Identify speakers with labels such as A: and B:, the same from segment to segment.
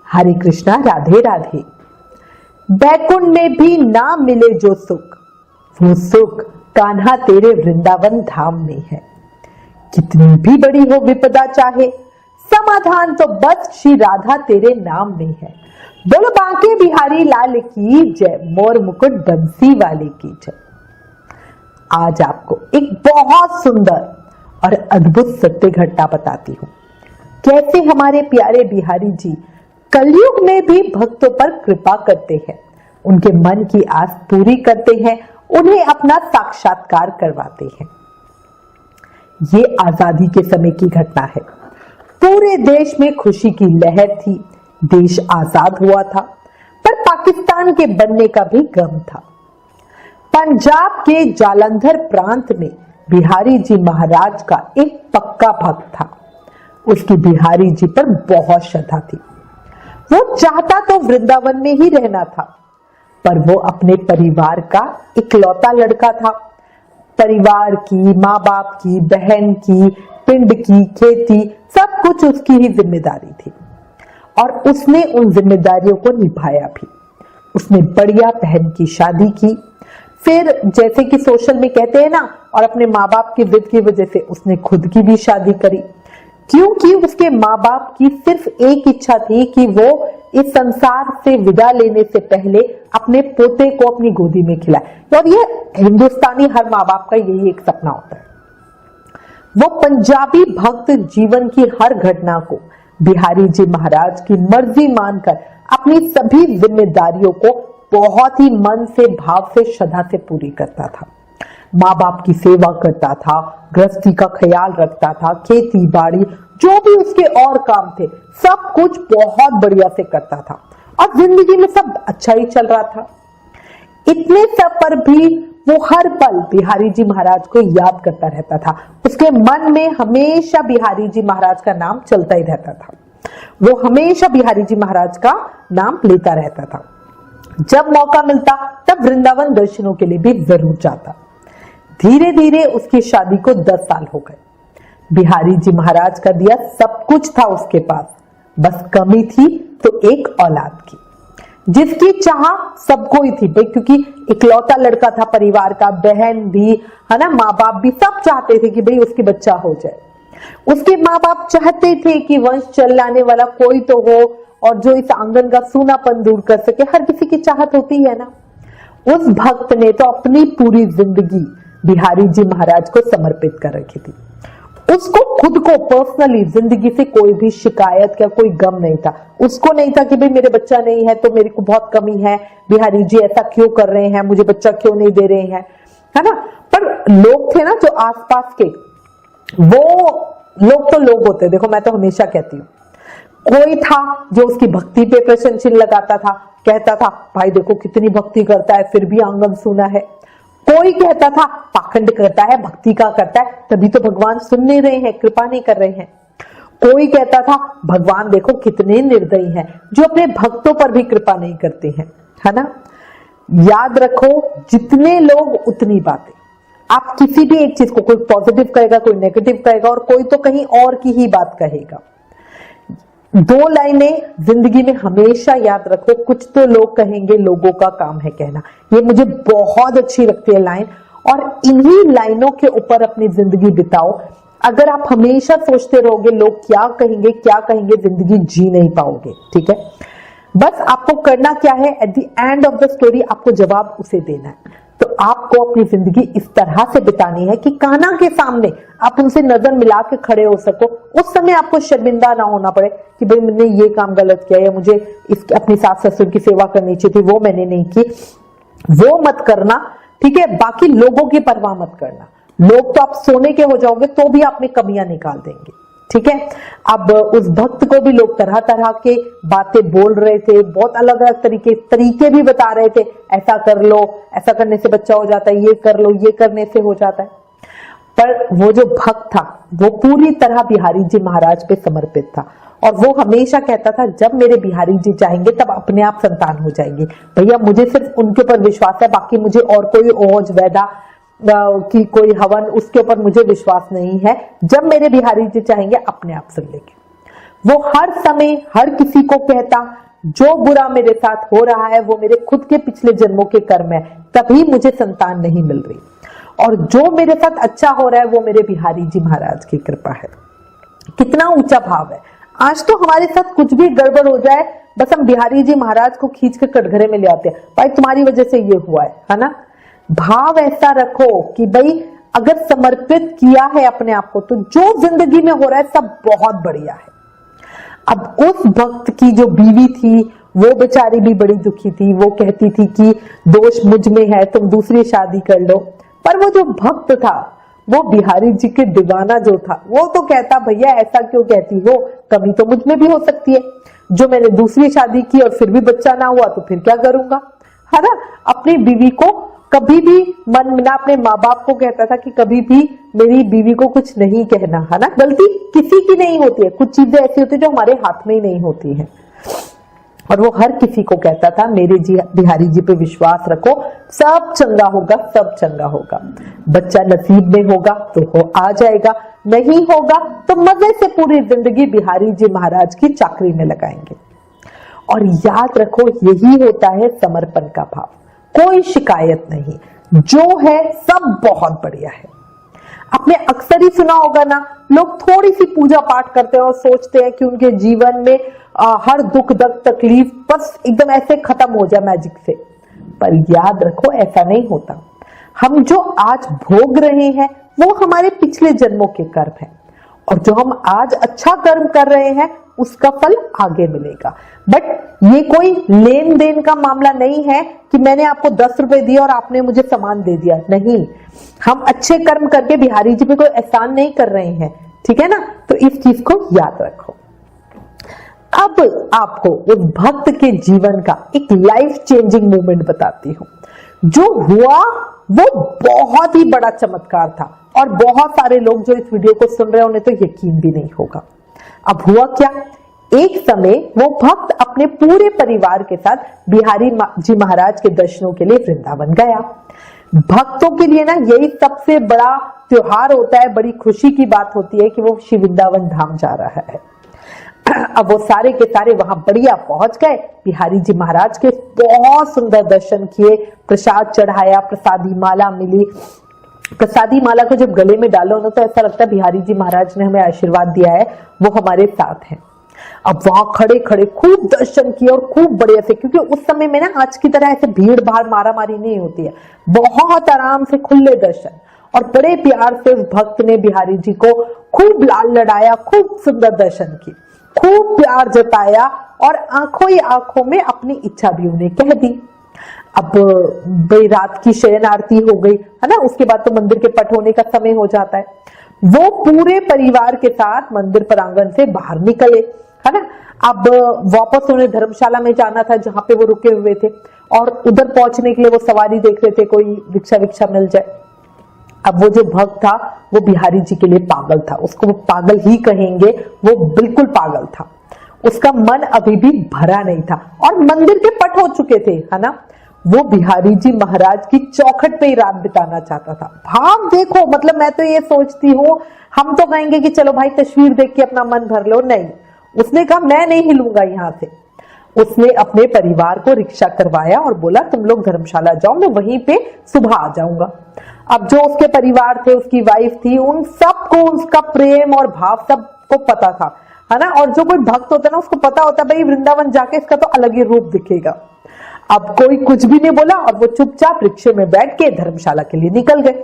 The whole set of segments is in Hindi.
A: हरे कृष्णा, राधे राधे। बैकुंठ में भी ना मिले जो सुख, वो सुख कान्हा तेरे वृंदावन धाम में है। कितनी भी बड़ी हो विपदा चाहे, समाधान तो बस श्री राधा तेरे नाम में है। बोलो बांके बिहारी लाल की जय, मोर मुकुट बंसी वाले की जय। आज आपको एक बहुत सुंदर और अद्भुत सत्य घटना बताती हूं, कैसे हमारे प्यारे बिहारी जी कलयुग में भी भक्तों पर कृपा करते हैं, उनके मन की आस पूरी करते हैं, उन्हें अपना साक्षात्कार करवाते हैं। ये आजादी के समय की घटना है। पूरे देश में खुशी की लहर थी, देश आजाद हुआ था, पर पाकिस्तान के बनने का भी गम था। पंजाब के जालंधर प्रांत में बिहारी जी महाराज का एक पक्का भक्त था। उसकी बिहारी जी पर बहुत श्रद्धा थी। वो चाहता तो वृंदावन में ही रहना था, पर वो अपने परिवार का इकलौता लड़का था। परिवार की, माँ बाप की, बहन की, पिंड की, खेती, सब कुछ उसकी ही जिम्मेदारी थी और उसने उन जिम्मेदारियों को निभाया भी। उसने बढ़िया बहन की शादी की, फिर जैसे कि सोशल में कहते हैं ना, और अपने माँ बाप की जिद की वजह से उसने खुद की भी शादी करी, क्योंकि उसके माँ बाप की सिर्फ एक इच्छा थी कि वो इस संसार से विदा लेने से पहले अपने पोते को अपनी गोदी में खिलाए। और ये हिंदुस्तानी हर माँ बाप का यही एक सपना होता है। वो पंजाबी भक्त जीवन की हर घटना को बिहारी जी महाराज की मर्जी मानकर अपनी सभी जिम्मेदारियों को बहुत ही मन से, भाव से, श्रद्धा से पूरी करता था। माँ बाप की सेवा करता था, गृहस्थी का ख्याल रखता था, खेती बाड़ी जो भी उसके और काम थे सब कुछ बहुत बढ़िया से करता था और जिंदगी में सब अच्छा ही चल रहा था। इतने सब पर भी वो हर पल बिहारी जी महाराज को याद करता रहता था। उसके मन में हमेशा बिहारी जी महाराज का नाम चलता ही रहता था। वो हमेशा बिहारी जी महाराज का नाम लेता रहता था। जब मौका मिलता तब वृंदावन दर्शनों के लिए भी जरूर जाता। धीरे धीरे उसकी शादी को 10 साल हो गए। बिहारी जी महाराज का दिया सब कुछ था उसके पास, बस कमी थी तो एक औलाद की, जिसकी चाह सबको ही थी भाई, क्योंकि इकलौता लड़का था परिवार का, बहन भी है ना, माँ बाप भी सब चाहते थे कि भाई उसके बच्चा हो जाए। उसके माँ बाप चाहते थे कि वंश चलाने वाला कोई तो हो और जो इस आंगन का सूनापन दूर कर सके। हर किसी की चाहत होती है ना। उस भक्त ने तो अपनी पूरी जिंदगी बिहारी जी महाराज को समर्पित कर रखी थी। उसको खुद को पर्सनली जिंदगी से कोई भी शिकायत या कोई गम नहीं था। उसको नहीं था कि भाई मेरे बच्चा नहीं है तो मेरे को बहुत कमी है, बिहारी जी ऐसा क्यों कर रहे हैं, मुझे बच्चा क्यों नहीं दे रहे हैं, है ना। पर लोग थे ना जो आसपास के, वो लोग तो लोग होते, देखो मैं तो हमेशा कहती हूँ, कोई था जो उसकी भक्ति पे प्रश्न चिन्ह लगाता था, कहता था भाई देखो कितनी भक्ति करता है फिर भी आंगन सूना है। कोई कहता था पाखंड करता है, भक्ति का करता है तभी तो भगवान सुन नहीं रहे हैं, कृपा नहीं कर रहे हैं। कोई कहता था भगवान देखो कितने निर्दयी हैं, जो अपने भक्तों पर भी कृपा नहीं करते हैं, है ना। याद रखो, जितने लोग उतनी बातें। आप किसी भी एक चीज को, कोई पॉजिटिव कहेगा, कोई नेगेटिव कहेगा और कोई तो कहीं और की ही बात कहेगा। 2 लाइनें जिंदगी में हमेशा याद रखो, कुछ तो लोग कहेंगे, लोगों का काम है कहना। ये मुझे बहुत अच्छी लगती है लाइन, और इन्हीं लाइनों के ऊपर अपनी जिंदगी बिताओ। अगर आप हमेशा सोचते रहोगे लोग क्या कहेंगे, जिंदगी जी नहीं पाओगे। ठीक है, बस आपको करना क्या है, at the end of the story आपको जवाब उसे देना है। तो आपको अपनी जिंदगी इस तरह से बितानी है कि कान्हा के सामने आप उनसे नजर मिला के खड़े हो सको। उस समय आपको शर्मिंदा ना होना पड़े कि भाई मैंने ये काम गलत किया या मुझे अपनी सास ससुर की सेवा करनी चाहिए थी, वो मैंने नहीं की। वो मत करना, ठीक है। बाकी लोगों की परवाह मत करना। लोग तो आप सोने के हो जाओगे तो भी आप में कमियां निकाल देंगे, ठीक है। अब उस भक्त को भी लोग तरह तरह के बातें बोल रहे थे, बहुत अलग अलग तरीके भी बता रहे थे, ऐसा कर लो, ऐसा करने से बच्चा हो जाता है, ये कर लो, ये करने से हो जाता है। पर वो जो भक्त था वो पूरी तरह बिहारी जी महाराज पे समर्पित था और वो हमेशा कहता था जब मेरे बिहारी जी चाहेंगे तब अपने आप संतान हो जाएंगे। भैया मुझे सिर्फ उनके ऊपर विश्वास है, बाकी मुझे और कोई ओज वैदा की कोई हवन उसके ऊपर मुझे विश्वास नहीं है। जब मेरे बिहारी जी चाहेंगे अपने आप सुन लेंगे। वो हर समय हर किसी को कहता जो बुरा मेरे साथ हो रहा है वो मेरे खुद के पिछले जन्मों के कर्म है, तभी मुझे संतान नहीं मिल रही, और जो मेरे साथ अच्छा हो रहा है वो मेरे बिहारी जी महाराज की कृपा है। कितना ऊंचा भाव है। आज तो हमारे साथ कुछ भी गड़बड़ हो जाए, बस हम बिहारी जी महाराज को खींच के कटघरे में ले आते हैं, भाई तुम्हारी वजह से ये हुआ है ना। भाव ऐसा रखो कि भाई अगर समर्पित किया है अपने आप को तो जो जिंदगी में हो रहा है सब बहुत बढ़िया है। अब उस भक्त की जो बीवी थी वो बेचारी भी बड़ी दुखी थी, वो कहती थी कि दोष मुझ में है, तुम दूसरी शादी कर लो। पर वो जो भक्त था वो बिहारी जी के दीवाना जो था वो तो कहता भैया ऐसा क्यों कहती हो, कमी तो मुझ में भी हो सकती है, जो मैंने दूसरी शादी की और फिर भी बच्चा ना हुआ तो फिर क्या करूंगा, है ना। अपनी बीवी को कभी भी मन में, अपने माँ बाप को कहता था कि कभी भी मेरी बीवी को कुछ नहीं कहना, है ना। गलती किसी की नहीं होती है, कुछ चीजें ऐसी होती है जो हमारे हाथ में ही नहीं होती है, और वो हर किसी को कहता था मेरे जी बिहारी जी पे विश्वास रखो, सब चंगा होगा, सब चंगा होगा। बच्चा नसीब में होगा तो हो आ जाएगा, नहीं होगा तो मजे से पूरी जिंदगी बिहारी जी महाराज की चाकरी में लगाएंगे। और याद रखो यही होता है समर्पण का भाव, कोई शिकायत नहीं, जो है सब बहुत बढ़िया है। आपने अक्सर ही सुना होगा ना, लोग थोड़ी सी पूजा पाठ करते हैं और सोचते हैं कि उनके जीवन में हर दुख दर्द तकलीफ बस एकदम ऐसे खत्म हो जाए मैजिक से। पर याद रखो ऐसा नहीं होता। हम जो आज भोग रहे हैं वो हमारे पिछले जन्मों के कर्म है, और जो हम आज अच्छा कर्म कर रहे हैं उसका फल आगे मिलेगा। बट ये कोई लेन देन का मामला नहीं है कि मैंने आपको 10 रुपए दिए और आपने मुझे सामान दे दिया, नहीं। हम अच्छे कर्म करके बिहारी जी पे कोई एहसान नहीं कर रहे हैं, ठीक है ना। तो इस चीज को याद रखो। अब आपको उस भक्त के जीवन का एक लाइफ चेंजिंग मोमेंट बताती हूं। जो हुआ वो बहुत ही बड़ा चमत्कार था, और बहुत सारे लोग जो इस वीडियो को सुन रहे हैं उन्हें तो यकीन भी नहीं होगा। अब हुआ क्या, एक समय वो भक्त अपने पूरे परिवार के साथ बिहारी जी महाराज के दर्शनों के लिए वृंदावन गया। भक्तों के लिए ना यही सबसे बड़ा त्योहार होता है, बड़ी खुशी की बात होती है कि वो श्री वृंदावन धाम जा रहा है। अब वो सारे के सारे वहां बढ़िया पहुंच गए, बिहारी जी महाराज के बहुत सुंदर दर्शन किए, प्रसाद चढ़ाया, प्रसादी माला मिली। प्रसादी माला को जब गले में डालो ना तो ऐसा लगता है बिहारी जी महाराज ने हमें आशीर्वाद दिया है, वो हमारे साथ हैं। अब वहां खड़े खड़े खूब दर्शन किए और खूब बढ़िया से, क्योंकि उस समय में ना आज की तरह ऐसे भीड़ भाड़ मारा मारी नहीं होती है, बहुत आराम से खुले दर्शन, और बड़े प्यार से उस भक्त ने बिहारी जी को खूब लाल लड़ाया, खूब सुंदर दर्शन की, खूब प्यार जताया, और आंखों ही आंखों में अपनी इच्छा भी उन्हें कह दी। अब भाई रात की शयन आरती हो गई, है ना, उसके बाद तो मंदिर के पट होने का समय हो जाता है। वो पूरे परिवार के साथ मंदिर प्रांगण से बाहर निकले, है ना। अब वापस उन्हें धर्मशाला में जाना था जहां पे वो रुके हुए थे, और उधर पहुंचने के लिए वो सवारी देख रहे थे, कोई रिक्शा विक्शा मिल जाए। अब वो जो भक्त था वो बिहारी जी के लिए पागल था, उसको वो पागल ही कहेंगे, वो बिल्कुल पागल था। उसका मन अभी भी भरा नहीं था, और मंदिर के पट हो चुके थे, है ना। वो बिहारी जी महाराज की चौखट पे ही रात बिताना चाहता था। भाव देखो, मतलब मैं तो ये सोचती हूँ, हम तो कहेंगे कि चलो भाई तस्वीर देख के अपना मन भर लो, नहीं, उसने कहा मैं नहीं हिलूंगा यहाँ से। उसने अपने परिवार को रिक्शा करवाया और बोला तुम लोग धर्मशाला जाओ, मैं वहीं पे सुबह आ जाऊंगा। अब जो उसके परिवार थे, उसकी वाइफ थी, उन सबको उसका प्रेम और भाव सबको पता था, है ना। और जो कोई भक्त होता है ना उसको पता होता है भाई वृंदावन जाके इसका तो अलग ही रूप दिखेगा। अब कोई कुछ भी नहीं बोला और वो चुपचाप रिक्शे में बैठ के धर्मशाला के लिए निकल गए।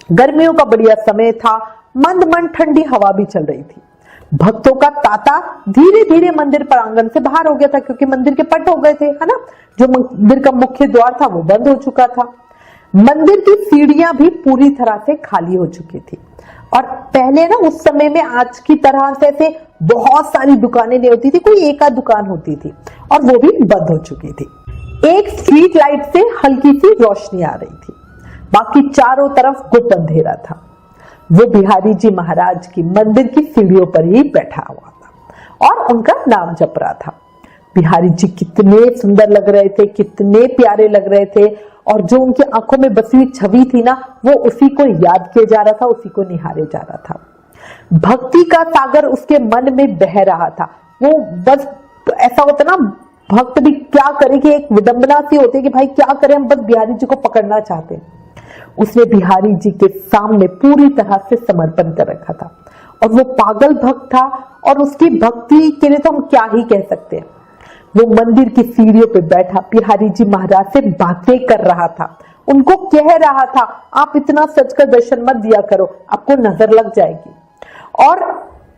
A: गर्मियों का बढ़िया समय था, मंद मंद ठंडी हवा भी चल रही थी। भक्तों का तांता धीरे धीरे मंदिर प्रांगण से बाहर हो गया था, क्योंकि मंदिर के पट हो गए थे, है ना। जो मंदिर का मुख्य द्वार था वो बंद हो चुका था। मंदिर की सीढ़ियां भी पूरी तरह से खाली हो चुकी थी, और पहले ना उस समय में आज की तरह से ऐसे बहुत सारी दुकानें नहीं होती थी, कोई एक आध दुकान होती थी, और वो भी बंद हो चुकी थी। एक स्ट्रीट लाइट से हल्की सी रोशनी आ रही थी, बाकी चारों तरफ गुप्त अंधेरा था। वो बिहारी जी महाराज की मंदिर की सीढ़ियों पर ही बैठा हुआ था और उनका नाम जप रहा था। बिहारी जी कितने सुंदर लग रहे थे, कितने प्यारे लग रहे थे, और जो उनकी आंखों में बसी हुई छवि थी ना वो उसी को याद किए जा रहा था, उसी को निहारे जा रहा था। भक्ति का सागर उसके मन में बह रहा था। वो बस ऐसा होता ना, भक्त भी क्या करे कि एक विडंबना सी होती है कि भाई क्या करें, हम बस बिहारी जी को पकड़ना चाहते हैं। उसने बिहारी जी के सामने पूरी तरह से समर्पण कर रखा था और वो पागल भक्त था और उसकी भक्ति के लिए तो हम क्या ही कह सकते हैं। वो मंदिर की सीढ़ियों पे बैठा बिहारी जी महाराज से बातें कर रहा था, उनको कह रहा था आप इतना सच का दर्शन मत दिया करो, आपको नजर लग जाएगी। और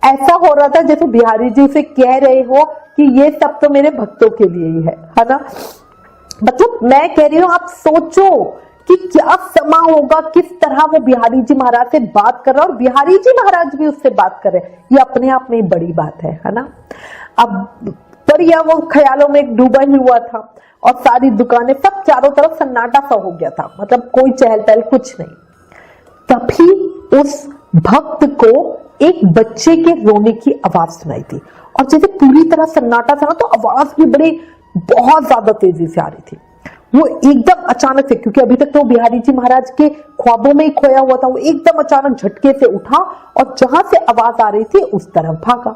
A: ऐसा हो रहा था जैसे बिहारी जी उसे कह रहे हो कि ये सब तो मेरे भक्तों के लिए ही है ना। मतलब मैं कह रही हूं, आप सोचो कि क्या समा होगा, किस तरह वो बिहारी जी महाराज से बात कर रहा है और बिहारी जी महाराज भी उससे बात कर रहे हैं। ये अपने आप में बड़ी बात है ना। अब पर यह वो ख्यालों में डूबा ही हुआ था और सारी दुकानें, सब चारों तरफ सन्नाटा सा हो गया था, मतलब कोई चहल पहल कुछ नहीं। तभी उस भक्त को एक बच्चे के रोने की आवाज सुनाई थी और जैसे पूरी तरह सन्नाटा था ना, तो आवाज भी बड़ी बहुत ज्यादा तेजी से आ रही थी। वो एकदम अचानक से, क्योंकि अभी तक तो बिहारी जी महाराज के ख्वाबों में ही खोया हुआ था, वो एकदम अचानक झटके से उठा और जहां से आवाज आ रही थी उस तरफ भागा।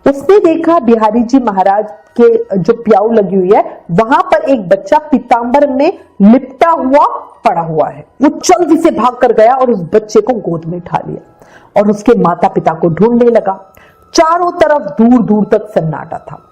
A: उसने देखा बिहारी जी महाराज के जो प्याऊ लगी हुई है वहां पर एक बच्चा पीतांबर में लिपटा हुआ पड़ा हुआ है। वो जल्दी से भाग कर गया और उस बच्चे को गोद में उठा लिया और उसके माता पिता को ढूंढने लगा। चारों तरफ दूर दूर तक सन्नाटा था।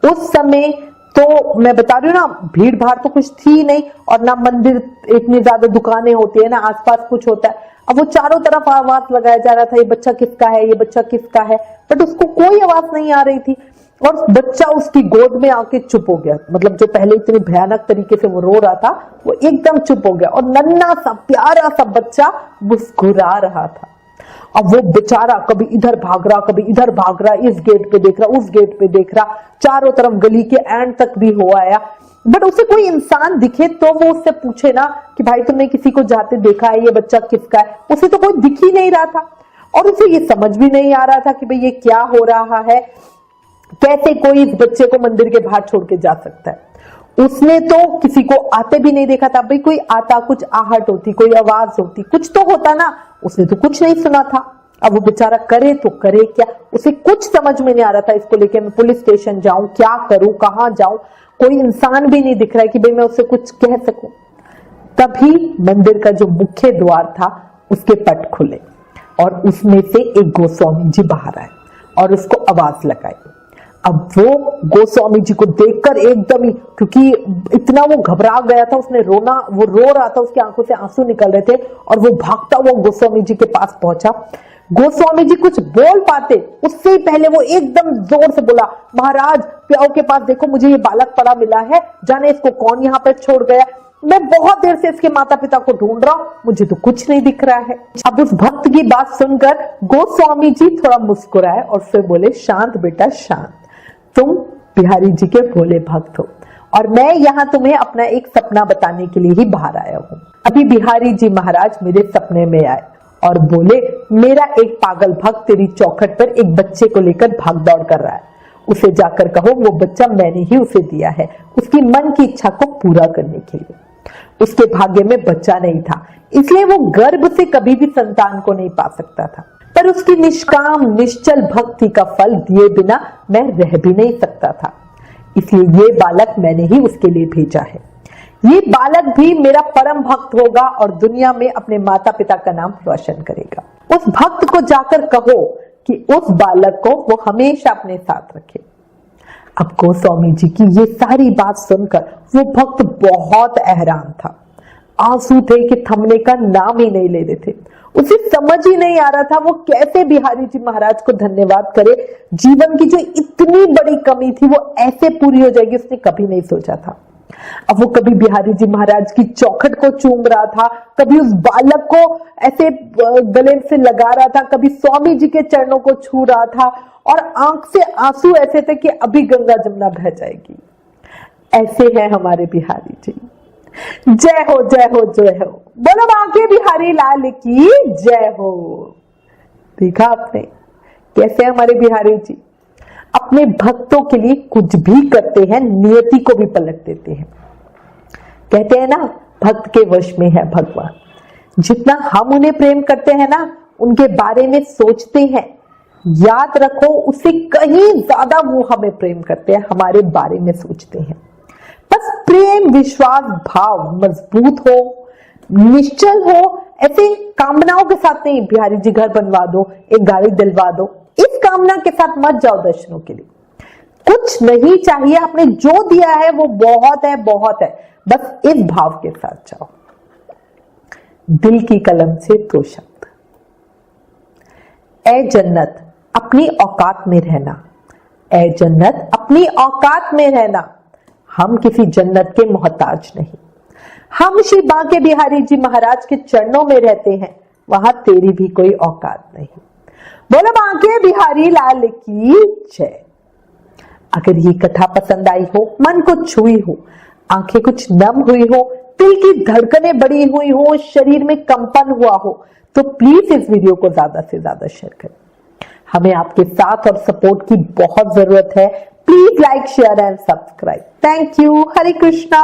A: उस समय तो मैं बता रही हूँ ना, भीड़ भाड़ तो कुछ थी नहीं और ना मंदिर, इतनी ज्यादा दुकानें होती है ना, आसपास कुछ होता है। अब वो चारों तरफ आवाज लगाया जा रहा था, ये बच्चा किसका है, ये बच्चा किसका है, बट उसको कोई आवाज नहीं आ रही थी और बच्चा उसकी गोद में आके चुप हो गया। मतलब जो पहले इतनी भयानक तरीके से वो रो रहा था, वो एकदम चुप हो गया और नन्हा सा प्यारा सा बच्चा मुस्कुरा रहा था। अब वो बेचारा कभी इधर भाग रहा, कभी इधर भाग रहा, इस गेट पे देख रहा, उस गेट पे देख रहा, चारों तरफ गली के एंड तक भी हो आया, बट उसे कोई इंसान दिखे तो वो उससे पूछे ना कि भाई तुमने किसी को जाते देखा है, ये बच्चा किसका है। उसे तो कोई दिख ही नहीं रहा था और उसे ये समझ भी नहीं आ रहा था कि भाई ये क्या हो रहा है, कैसे कोई इस बच्चे को मंदिर के बाहर छोड़ के जा सकता है। उसने तो किसी को आते भी नहीं देखा था। भाई कोई आता, कुछ आहट होती, कोई आवाज होती, कुछ तो होता ना, उसने तो कुछ नहीं सुना था। अब वो बेचारा करे तो करे क्या, उसे कुछ समझ में नहीं आ रहा था। इसको लेके मैं पुलिस स्टेशन जाऊं, क्या करूं, कहां जाऊं, कोई इंसान भी नहीं दिख रहा है कि भाई मैं उससे कुछ कह सकूं। तभी मंदिर का जो मुख्य द्वार था उसके पट खुले और उसमें से एक गोस्वामी जी बाहर आए और उसको आवाज लगाई। अब वो गोस्वामी जी को देखकर एकदम ही, क्योंकि इतना वो घबरा गया था, उसने रोना, वो रो रहा था, उसकी आंखों से आंसू निकल रहे थे और वो भागता हुआ गोस्वामी जी के पास पहुंचा। गोस्वामी जी कुछ बोल पाते उससे ही पहले वो एकदम जोर से बोला, महाराज प्याऊ के पास देखो, मुझे ये बालक पड़ा मिला है, जाने इसको कौन यहाँ पर छोड़ गया, मैं बहुत देर से इसके माता पिता को ढूंढ रहा हूं, मुझे तो कुछ नहीं दिख रहा है। अब उस भक्त की बात सुनकर गोस्वामी जी थोड़ा मुस्कुराए और फिर बोले, शांत बेटा शांत, तुम बिहारी जी के भोले भक्त हो और मैं यहाँ तुम्हें अपना एक सपना बताने के लिए ही बाहर आया हूँ। अभी बिहारी जी महाराज मेरे सपने में आए और बोले, मेरा एक पागल भक्त तेरी चौखट पर एक बच्चे को लेकर भाग दौड़ कर रहा है, उसे जाकर कहो वो बच्चा मैंने ही उसे दिया है, उसकी मन की इच्छा को पूरा करने के लिए। उसके भाग्य में बच्चा नहीं था, इसलिए वो गर्भ से कभी भी संतान को नहीं पा सकता था, पर उसकी निष्काम निश्चल भक्ति का फल दिए बिना मैं रह भी नहीं सकता था, इसलिए ये बालक मैंने ही उसके लिए भेजा है। ये बालक भी मेरा परम भक्त होगा और दुनिया में अपने माता पिता का नाम रोशन करेगा। उस भक्त को जाकर कहो कि उस बालक को वो हमेशा अपने साथ रखे। अब गोस्वामी जी की ये सारी बात सुनकर वो भक्त बहुत हैरान था, आंसू थे कि थमने का नाम ही नहीं ले रहे थे। उसे समझ ही नहीं आ रहा था वो कैसे बिहारी जी महाराज को धन्यवाद करे। जीवन की जो इतनी बड़ी कमी थी वो ऐसे पूरी हो जाएगी उसने कभी नहीं सोचा था। अब वो कभी बिहारी जी महाराज की चौखट को चूम रहा था, कभी उस बालक को ऐसे गले से लगा रहा था, कभी स्वामी जी के चरणों को छू रहा था और आंख से आंसू ऐसे थे कि अभी गंगा जमुना बह जाएगी। ऐसे हैं हमारे बिहारी जी। जय हो जय हो जय हो, बोलो बांके बिहारी लाल की जय हो। देखा आपने कैसे हमारे बिहारी जी अपने भक्तों के लिए कुछ भी करते हैं, नियति को भी पलट देते हैं। कहते हैं ना, भक्त के वश में है भगवान। जितना हम उन्हें प्रेम करते हैं ना, उनके बारे में सोचते हैं, याद रखो उससे कहीं ज्यादा वो हमें प्रेम करते हैं, हमारे बारे में सोचते हैं। बस प्रेम विश्वास भाव मजबूत हो, निश्चल हो, ऐसे कामनाओं के साथ नहीं बिहारी जी घर बनवा दो, एक गाड़ी दिलवा दो, इस कामना के साथ मत जाओ दर्शनों के लिए। कुछ नहीं चाहिए, आपने जो दिया है वो बहुत है, बहुत है, बस इस भाव के साथ जाओ। दिल की कलम से 2 शब्द। ए जन्नत अपनी औकात में रहना, ए जन्नत अपनी औकात में रहना। हम किसी जन्नत के मोहताज नहीं, हम श्री बांके बिहारी जी महाराज के चरणों में रहते हैं, वहां तेरी भी कोई औकात नहीं। बोलो बांके बिहारी लाल की जय। अगर ये कथा पसंद आई हो, मन को छुई हो, आंखें कुछ नम हुई हो, दिल की धड़कनें बढ़ी हुई हो, शरीर में कंपन हुआ हो, तो प्लीज इस वीडियो को ज्यादा से ज्यादा शेयर करें। हमें आपके साथ और सपोर्ट की बहुत जरूरत है। Please like share and subscribe. Thank you. Hare Krishna.